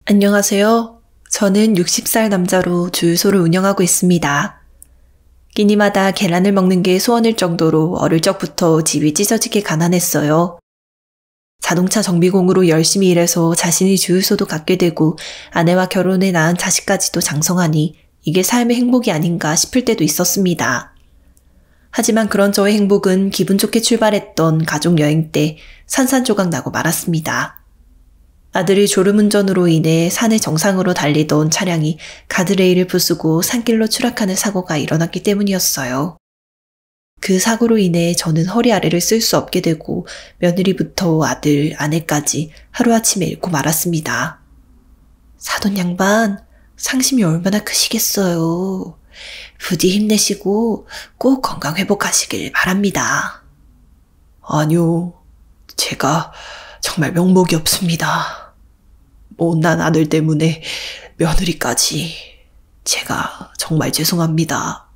안녕하세요. 저는 60살 남자로 주유소를 운영하고 있습니다. 끼니마다 계란을 먹는 게 소원일 정도로 어릴 적부터 집이 찢어지게 가난했어요. 자동차 정비공으로 열심히 일해서 자신이 주유소도 갖게 되고 아내와 결혼해 낳은 자식까지도 장성하니 이게 삶의 행복이 아닌가 싶을 때도 있었습니다. 하지만 그런 저의 행복은 기분 좋게 출발했던 가족 여행 때 산산조각 나고 말았습니다. 아들이 졸음운전으로 인해 산의 정상으로 달리던 차량이 가드레일을 부수고 산길로 추락하는 사고가 일어났기 때문이었어요. 그 사고로 인해 저는 허리 아래를 쓸 수 없게 되고 며느리부터 아들, 아내까지 하루아침에 잃고 말았습니다. 사돈 양반, 상심이 얼마나 크시겠어요. 부디 힘내시고 꼭 건강 회복하시길 바랍니다. 아니요, 제가 정말 명목이 없습니다. 못난 아들 때문에 며느리까지. 제가 정말 죄송합니다.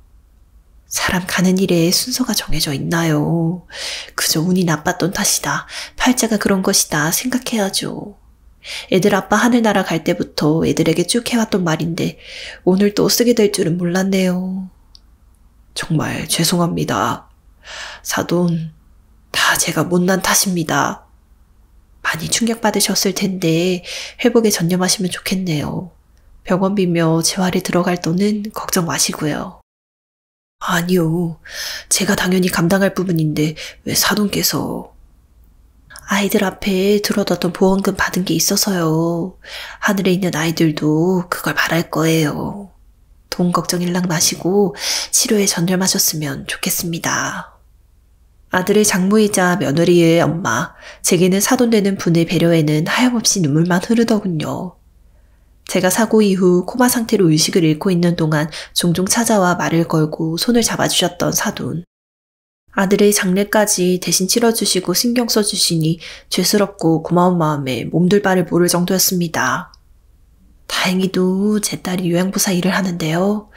사람 가는 일에 순서가 정해져 있나요? 그저 운이 나빴던 탓이다. 팔자가 그런 것이다 생각해야죠. 애들 아빠 하늘나라 갈 때부터 애들에게 쭉 해왔던 말인데 오늘 또 쓰게 될 줄은 몰랐네요. 정말 죄송합니다. 사돈, 다 제가 못난 탓입니다. 많이 충격받으셨을 텐데 회복에 전념하시면 좋겠네요. 병원비며 재활에 들어갈 돈은 걱정 마시고요. 아니요. 제가 당연히 감당할 부분인데 왜 사돈께서. 아이들 앞에 들어뒀던 보험금 받은 게 있어서요. 하늘에 있는 아이들도 그걸 바랄 거예요. 돈 걱정 일랑 마시고 치료에 전념하셨으면 좋겠습니다. 아들의 장모이자 며느리의 엄마, 제게는 사돈되는 분의 배려에는 하염없이 눈물만 흐르더군요. 제가 사고 이후 코마 상태로 의식을 잃고 있는 동안 종종 찾아와 말을 걸고 손을 잡아주셨던 사돈. 아들의 장례까지 대신 치러주시고 신경 써주시니 죄스럽고 고마운 마음에 몸둘 바를 모를 정도였습니다. 다행히도 제 딸이 요양보사 일을 하는데요.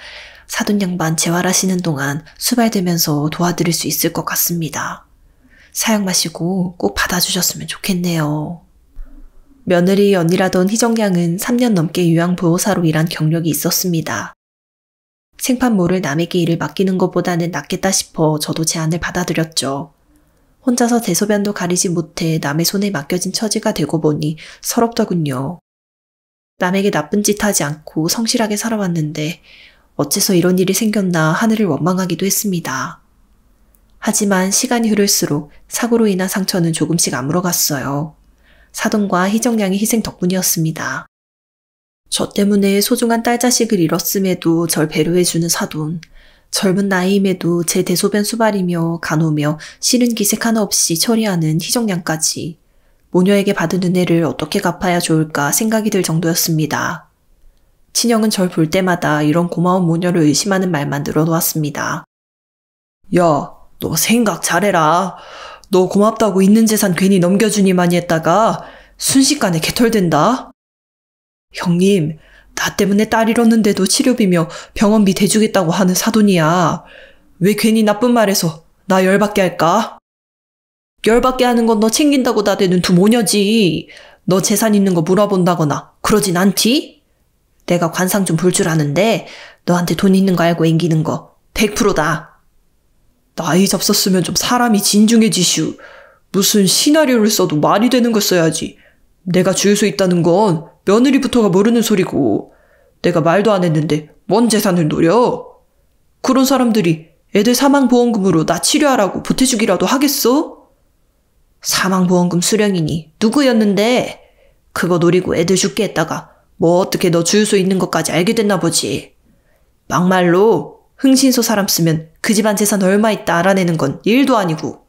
사돈 양반 재활하시는 동안 수발되면서 도와드릴 수 있을 것 같습니다. 사양 마시고 꼭 받아주셨으면 좋겠네요. 며느리 언니라던 희정양은 3년 넘게 요양보호사로 일한 경력이 있었습니다. 생판모를 남에게 일을 맡기는 것보다는 낫겠다 싶어 저도 제안을 받아들였죠. 혼자서 대소변도 가리지 못해 남의 손에 맡겨진 처지가 되고 보니 서럽더군요. 남에게 나쁜 짓 하지 않고 성실하게 살아왔는데 어째서 이런 일이 생겼나 하늘을 원망하기도 했습니다. 하지만 시간이 흐를수록 사고로 인한 상처는 조금씩 아물어갔어요. 사돈과 희정양의 희생 덕분이었습니다. 저 때문에 소중한 딸 자식을 잃었음에도 절 배려해주는 사돈, 젊은 나이임에도 제 대소변 수발이며 간호며 싫은 기색 하나 없이 처리하는 희정양까지 모녀에게 받은 은혜를 어떻게 갚아야 좋을까 생각이 들 정도였습니다. 친형은 절 볼 때마다 이런 고마운 모녀를 의심하는 말만 늘어놓았습니다. 야, 너 생각 잘해라. 너 고맙다고 있는 재산 괜히 넘겨주니만이 했다가 순식간에 개털된다. 형님, 나 때문에 딸 잃었는데도 치료비며 병원비 대주겠다고 하는 사돈이야. 왜 괜히 나쁜 말해서 나 열받게 할까? 열받게 하는 건 너 챙긴다고 나대는 두 모녀지. 너 재산 있는 거 물어본다거나 그러진 않디? 내가 관상 좀 볼 줄 아는데 너한테 돈 있는 거 알고 앵기는 거 100%다. 나이 잡섰으면 좀 사람이 진중해지슈. 무슨 시나리오를 써도 말이 되는 걸 써야지. 내가 주유소 있다는 건 며느리부터가 모르는 소리고 내가 말도 안 했는데 뭔 재산을 노려? 그런 사람들이 애들 사망보험금으로 나 치료하라고 보태주기라도 하겠어? 사망보험금 수령이니 누구였는데 그거 노리고 애들 죽게 했다가 뭐 어떻게 너 주유소 있는 것까지 알게 됐나 보지. 막말로 흥신소 사람 쓰면 그 집안 재산 얼마 있다 알아내는 건 일도 아니고.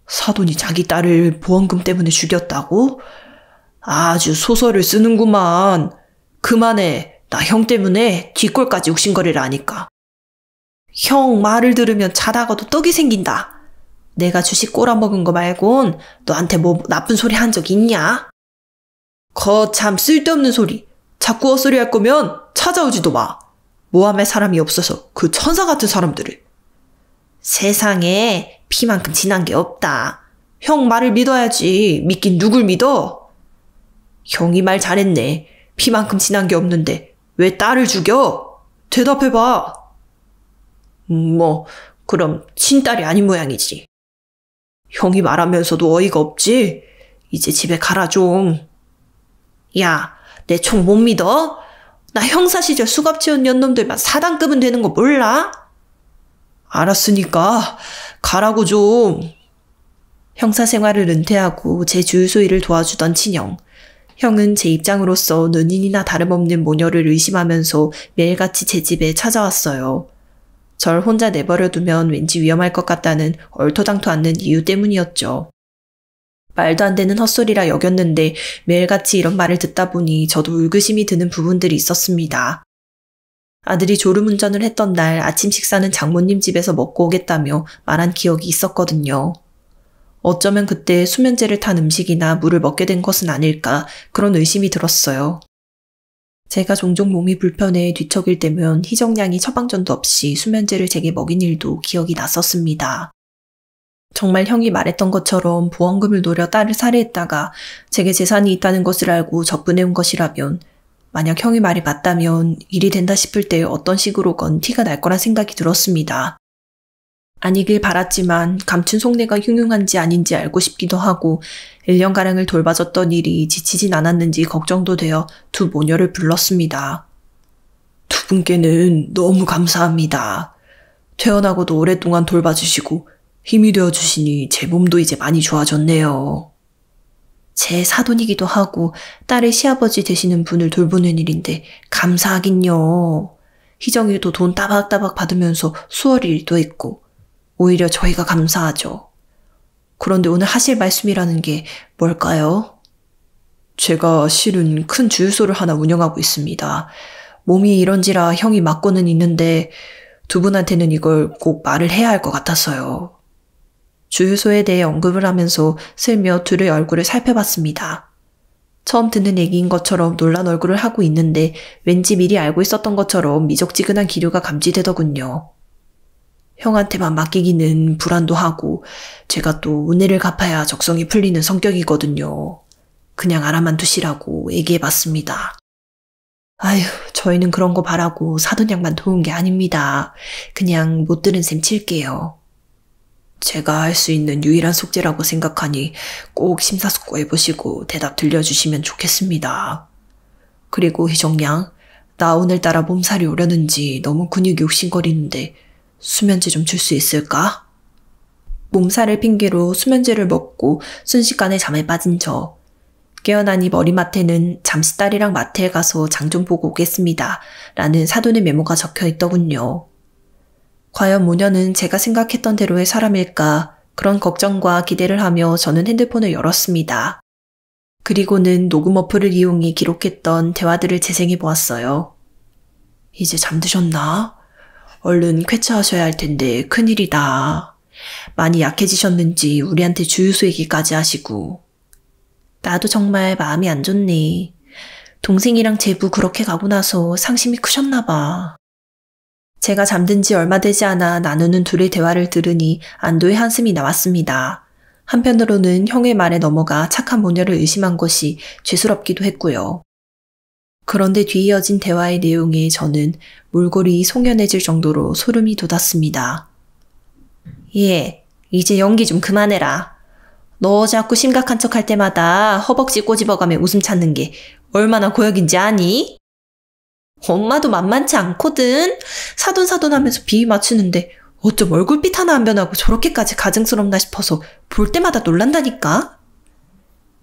사돈이 자기 딸을 보험금 때문에 죽였다고? 아주 소설을 쓰는구만. 그만해. 나 형 때문에 뒷골까지 욱신거리를 하니까. 형 말을 들으면 자다가도 떡이 생긴다. 내가 주식 꼬라먹은 거 말곤 너한테 뭐 나쁜 소리 한 적 있냐? 거참 쓸데없는 소리. 자꾸 헛소리 할 거면 찾아오지도 마. 모함할 사람이 없어서 그 천사 같은 사람들을. 세상에 피만큼 진한 게 없다. 형 말을 믿어야지. 믿긴 누굴 믿어? 형이 말 잘했네. 피만큼 친한 게 없는데 왜 딸을 죽여? 대답해봐. 그럼 친딸이 아닌 모양이지. 형이 말하면서도 어이가 없지? 이제 집에 가라 좀. 야, 내 총 못 믿어? 나 형사 시절 수갑 채운 년놈들만 사단급은 되는 거 몰라? 알았으니까 가라고 좀. 형사 생활을 은퇴하고 제 주유소 일을 도와주던 친형. 형은 제 입장으로서 은인이나 다름없는 모녀를 의심하면서 매일같이 제 집에 찾아왔어요. 절 혼자 내버려두면 왠지 위험할 것 같다는 얼토당토 않는 이유 때문이었죠. 말도 안 되는 헛소리라 여겼는데 매일같이 이런 말을 듣다 보니 저도 의구심이 드는 부분들이 있었습니다. 아들이 졸음운전을 했던 날 아침 식사는 장모님 집에서 먹고 오겠다며 말한 기억이 있었거든요. 어쩌면 그때 수면제를 탄 음식이나 물을 먹게 된 것은 아닐까 그런 의심이 들었어요. 제가 종종 몸이 불편해 뒤척일 때면 희정양이 처방전도 없이 수면제를 제게 먹인 일도 기억이 났었습니다. 정말 형이 말했던 것처럼 보험금을 노려 딸을 살해했다가 제게 재산이 있다는 것을 알고 접근해온 것이라면 만약 형의 말이 맞다면 일이 된다 싶을 때 어떤 식으로건 티가 날 거란 생각이 들었습니다. 아니길 바랐지만 감춘 속내가 흉흉한지 아닌지 알고 싶기도 하고 1년가량을 돌봐줬던 일이 지치진 않았는지 걱정도 되어 두 모녀를 불렀습니다. 두 분께는 너무 감사합니다. 퇴원하고도 오랫동안 돌봐주시고 힘이 되어주시니 제 몸도 이제 많이 좋아졌네요. 제 사돈이기도 하고 딸의 시아버지 되시는 분을 돌보는 일인데 감사하긴요. 희정이도 돈 따박따박 받으면서 수월 일도 했고 오히려 저희가 감사하죠. 그런데 오늘 하실 말씀이라는 게 뭘까요? 제가 실은 큰 주유소를 하나 운영하고 있습니다. 몸이 이런지라 형이 맡고는 있는데 두 분한테는 이걸 꼭 말을 해야 할 것 같아서요. 주유소에 대해 언급을 하면서 슬며 둘의 얼굴을 살펴봤습니다. 처음 듣는 얘기인 것처럼 놀란 얼굴을 하고 있는데 왠지 미리 알고 있었던 것처럼 미적지근한 기류가 감지되더군요. 형한테만 맡기기는 불안도 하고 제가 또 은혜를 갚아야 적성이 풀리는 성격이거든요. 그냥 알아만 두시라고 얘기해봤습니다. 아휴, 저희는 그런 거 바라고 사돈양만 도운 게 아닙니다. 그냥 못 들은 셈 칠게요. 제가 할 수 있는 유일한 숙제라고 생각하니 꼭 심사숙고해보시고 대답 들려주시면 좋겠습니다. 그리고 희정양, 나 오늘따라 몸살이 오려는지 너무 근육이 욱신거리는데 수면제 좀 줄 수 있을까? 몸살을 핑계로 수면제를 먹고 순식간에 잠에 빠진 저. 깨어나니 머리맡에는 잠시 딸이랑 마트에 가서 장 좀 보고 오겠습니다. 라는 사돈의 메모가 적혀 있더군요. 과연 모녀는 제가 생각했던 대로의 사람일까 그런 걱정과 기대를 하며 저는 핸드폰을 열었습니다. 그리고는 녹음 어플을 이용해 기록했던 대화들을 재생해 보았어요. 이제 잠드셨나? 얼른 쾌차하셔야 할 텐데 큰일이다. 많이 약해지셨는지 우리한테 주유소 얘기까지 하시고. 나도 정말 마음이 안 좋네. 동생이랑 제부 그렇게 가고 나서 상심이 크셨나 봐. 제가 잠든 지 얼마 되지 않아 나누는 둘의 대화를 들으니 안도의 한숨이 나왔습니다. 한편으로는 형의 말에 넘어가 착한 모녀를 의심한 것이 죄스럽기도 했고요. 그런데 뒤이어진 대화의 내용에 저는 몰골이 송연해질 정도로 소름이 돋았습니다. 얘, 이제 연기 좀 그만해라. 너 자꾸 심각한 척 할 때마다 허벅지 꼬집어가며 웃음 찾는 게 얼마나 고역인지 아니? 엄마도 만만치 않거든. 사돈사돈 하면서 비위 맞추는데 어쩜 얼굴빛 하나 안 변하고 저렇게까지 가증스럽나 싶어서 볼 때마다 놀란다니까.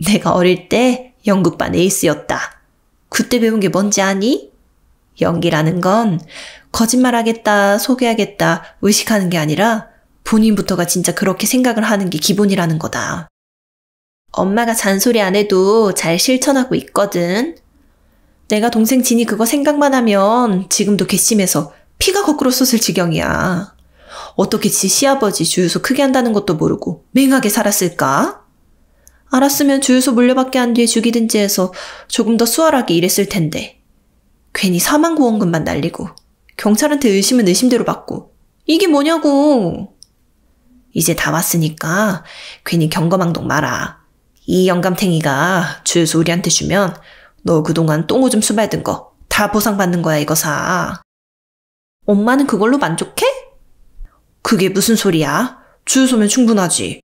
내가 어릴 때 연극반 에이스였다. 그때 배운 게 뭔지 아니? 연기라는 건 거짓말하겠다, 속여야겠다 의식하는 게 아니라 본인부터가 진짜 그렇게 생각을 하는 게 기본이라는 거다. 엄마가 잔소리 안 해도 잘 실천하고 있거든. 내가 동생 진이 그거 생각만 하면 지금도 괘씸해서 피가 거꾸로 솟을 지경이야. 어떻게 지 시아버지 주유소 크게 한다는 것도 모르고 맹하게 살았을까? 알았으면 주유소 물려받게 한 뒤에 죽이든지 해서 조금 더 수월하게 일했을 텐데. 괜히 사망구원금만 날리고 경찰한테 의심은 의심대로 받고 이게 뭐냐고. 이제 다 왔으니까 괜히 경거망동 마라. 이 영감탱이가 주유소 우리한테 주면 너 그동안 똥오줌 수발든 거 다 보상받는 거야, 이거 사. 엄마는 그걸로 만족해? 그게 무슨 소리야? 주유소면 충분하지.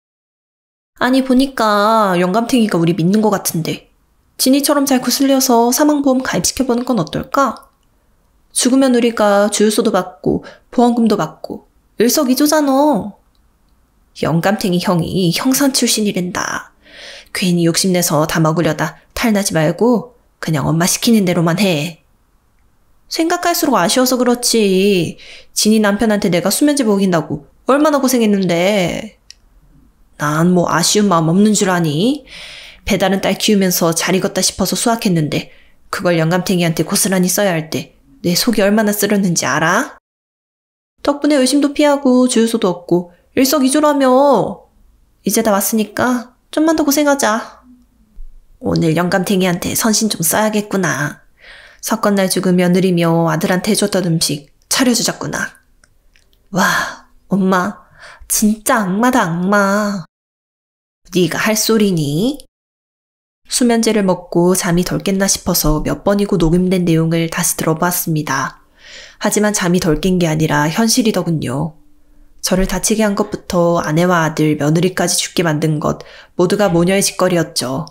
아니, 보니까 영감탱이가 우리 믿는 것 같은데. 진이처럼 잘 구슬려서 사망보험 가입시켜보는 건 어떨까? 죽으면 우리가 주유소도 받고 보험금도 받고 일석이조잖아. 영감탱이 형이 형사 출신이란다. 괜히 욕심내서 다 먹으려다 탈나지 말고 그냥 엄마 시키는 대로만 해. 생각할수록 아쉬워서 그렇지. 진이 남편한테 내가 수면제 먹인다고 얼마나 고생했는데. 난 뭐 아쉬운 마음 없는 줄 아니? 배다른 딸 키우면서 잘 익었다 싶어서 수학했는데 그걸 영감탱이한테 고스란히 써야 할 때 내 속이 얼마나 쓰렸는지 알아? 덕분에 의심도 피하고 주유소도 없고 일석이조라며. 이제 다 왔으니까 좀만 더 고생하자. 오늘 영감탱이한테 선신 좀 써야겠구나. 사건 날 죽은 며느리며 아들한테 해줬던 음식 차려주자꾸나. 와, 엄마 진짜 악마다, 악마. 네가 할 소리니? 수면제를 먹고 잠이 덜 깼나 싶어서 몇 번이고 녹음된 내용을 다시 들어봤습니다. 하지만 잠이 덜 깬 게 아니라 현실이더군요. 저를 다치게 한 것부터 아내와 아들, 며느리까지 죽게 만든 것 모두가 모녀의 짓거리였죠.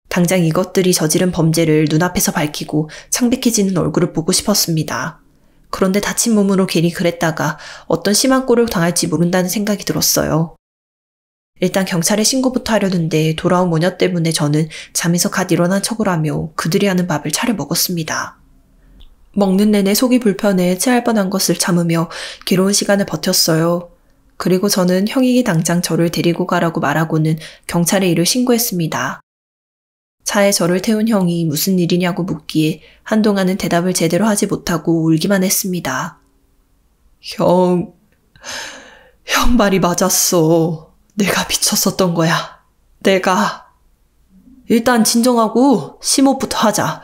당장 이것들이 저지른 범죄를 눈앞에서 밝히고 창백해지는 얼굴을 보고 싶었습니다. 그런데 다친 몸으로 괜히 그랬다가 어떤 심한 꼴을 당할지 모른다는 생각이 들었어요. 일단 경찰에 신고부터 하려는데 돌아온 모녀 때문에 저는 잠에서 갓 일어난 척을 하며 그들이 하는 밥을 차려 먹었습니다. 먹는 내내 속이 불편해 체할 뻔한 것을 참으며 괴로운 시간을 버텼어요. 그리고 저는 형이 당장 저를 데리고 가라고 말하고는 경찰에 이를 신고했습니다. 차에 저를 태운 형이 무슨 일이냐고 묻기에 한동안은 대답을 제대로 하지 못하고 울기만 했습니다. 형 말이 맞았어. 내가 미쳤었던 거야. 내가. 일단 진정하고 심호흡부터 하자.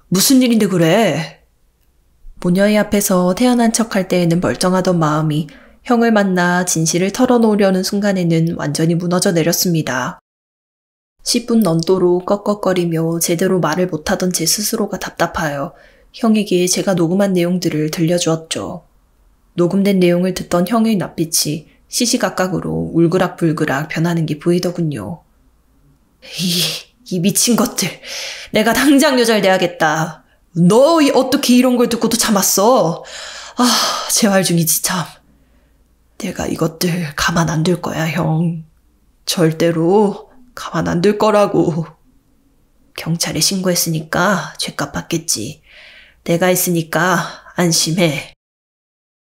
무슨 일인데 그래? 모녀의 앞에서 태어난 척할 때에는 멀쩡하던 마음이 형을 만나 진실을 털어놓으려는 순간에는 완전히 무너져 내렸습니다. 10분 넘도록 꺽꺽거리며 제대로 말을 못하던 제 스스로가 답답하여 형에게 제가 녹음한 내용들을 들려주었죠. 녹음된 내용을 듣던 형의 낯빛이 시시각각으로 울그락불그락 변하는 게 보이더군요. 이 미친 것들. 내가 당장 여자를 내야겠다. 너 어떻게 이런 걸 듣고도 참았어? 재활 중이지 참. 내가 이것들 가만 안 둘 거야, 형. 절대로 가만 안 둘 거라고. 경찰에 신고했으니까 죗값 받겠지. 내가 있으니까 안심해.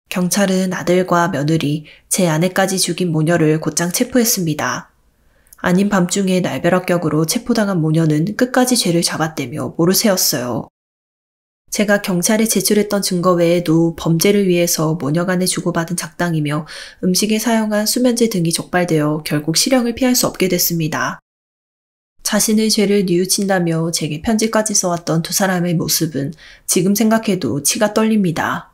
경찰은 아들과 며느리, 제 아내까지 죽인 모녀를 곧장 체포했습니다. 아닌 밤중에 날벼락격으로 체포당한 모녀는 끝까지 죄를 잡았대며 모르쇠였어요. 제가 경찰에 제출했던 증거 외에도 범죄를 위해서 모녀 간에 주고받은 작당이며 음식에 사용한 수면제 등이 적발되어 결국 실형을 피할 수 없게 됐습니다. 자신의 죄를 뉘우친다며 제게 편지까지 써왔던 두 사람의 모습은 지금 생각해도 치가 떨립니다.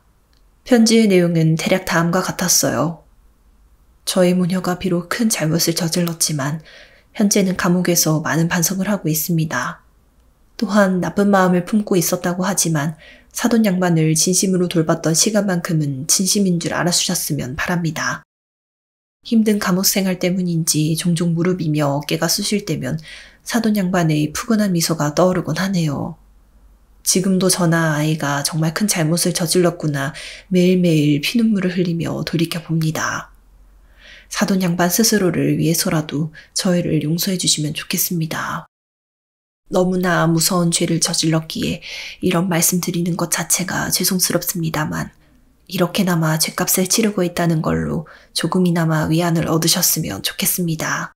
편지의 내용은 대략 다음과 같았어요. 저희 모녀가 비록 큰 잘못을 저질렀지만 현재는 감옥에서 많은 반성을 하고 있습니다. 또한 나쁜 마음을 품고 있었다고 하지만 사돈 양반을 진심으로 돌봤던 시간만큼은 진심인 줄 알아주셨으면 바랍니다. 힘든 감옥 생활 때문인지 종종 무릎이며 어깨가 쑤실 때면 사돈 양반의 푸근한 미소가 떠오르곤 하네요. 지금도 저나 아이가 정말 큰 잘못을 저질렀구나 매일매일 피눈물을 흘리며 돌이켜봅니다. 사돈 양반 스스로를 위해서라도 저희를 용서해 주시면 좋겠습니다. 너무나 무서운 죄를 저질렀기에 이런 말씀 드리는 것 자체가 죄송스럽습니다만 이렇게나마 죗값을 치르고 있다는 걸로 조금이나마 위안을 얻으셨으면 좋겠습니다.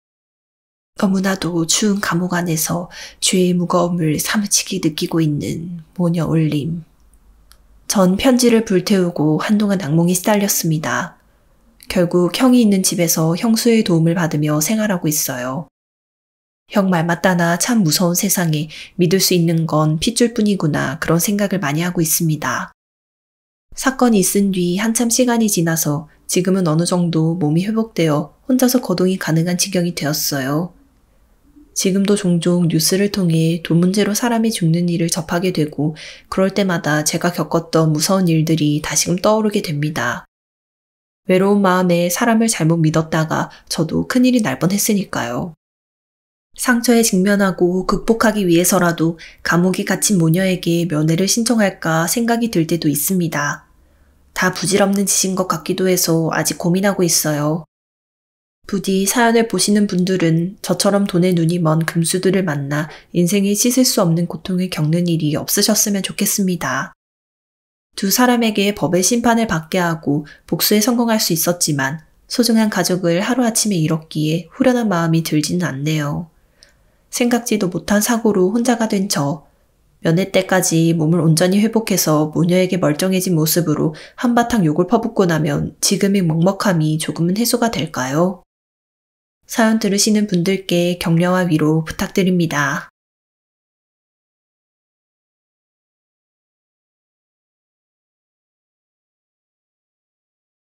너무나도 추운 감옥 안에서 죄의 무거움을 사무치게 느끼고 있는 모녀 올림. 전 편지를 불태우고 한동안 악몽에 시달렸습니다. 결국 형이 있는 집에서 형수의 도움을 받으며 생활하고 있어요. 형 말 맞다나 참 무서운 세상에 믿을 수 있는 건 핏줄뿐이구나 그런 생각을 많이 하고 있습니다. 사건이 있은 뒤 한참 시간이 지나서 지금은 어느 정도 몸이 회복되어 혼자서 거동이 가능한 지경이 되었어요. 지금도 종종 뉴스를 통해 돈 문제로 사람이 죽는 일을 접하게 되고 그럴 때마다 제가 겪었던 무서운 일들이 다시금 떠오르게 됩니다. 외로운 마음에 사람을 잘못 믿었다가 저도 큰일이 날 뻔했으니까요. 상처에 직면하고 극복하기 위해서라도 감옥에 갇힌 모녀에게 면회를 신청할까 생각이 들 때도 있습니다. 다 부질없는 짓인 것 같기도 해서 아직 고민하고 있어요. 부디 사연을 보시는 분들은 저처럼 돈에 눈이 먼 금수들을 만나 인생에 씻을 수 없는 고통을 겪는 일이 없으셨으면 좋겠습니다. 두 사람에게 법의 심판을 받게 하고 복수에 성공할 수 있었지만 소중한 가족을 하루아침에 잃었기에 후련한 마음이 들지는 않네요. 생각지도 못한 사고로 혼자가 된 저, 면회 때까지 몸을 온전히 회복해서 모녀에게 멀쩡해진 모습으로 한바탕 욕을 퍼붓고 나면 지금의 먹먹함이 조금은 해소가 될까요? 사연 들으시는 분들께 격려와 위로 부탁드립니다.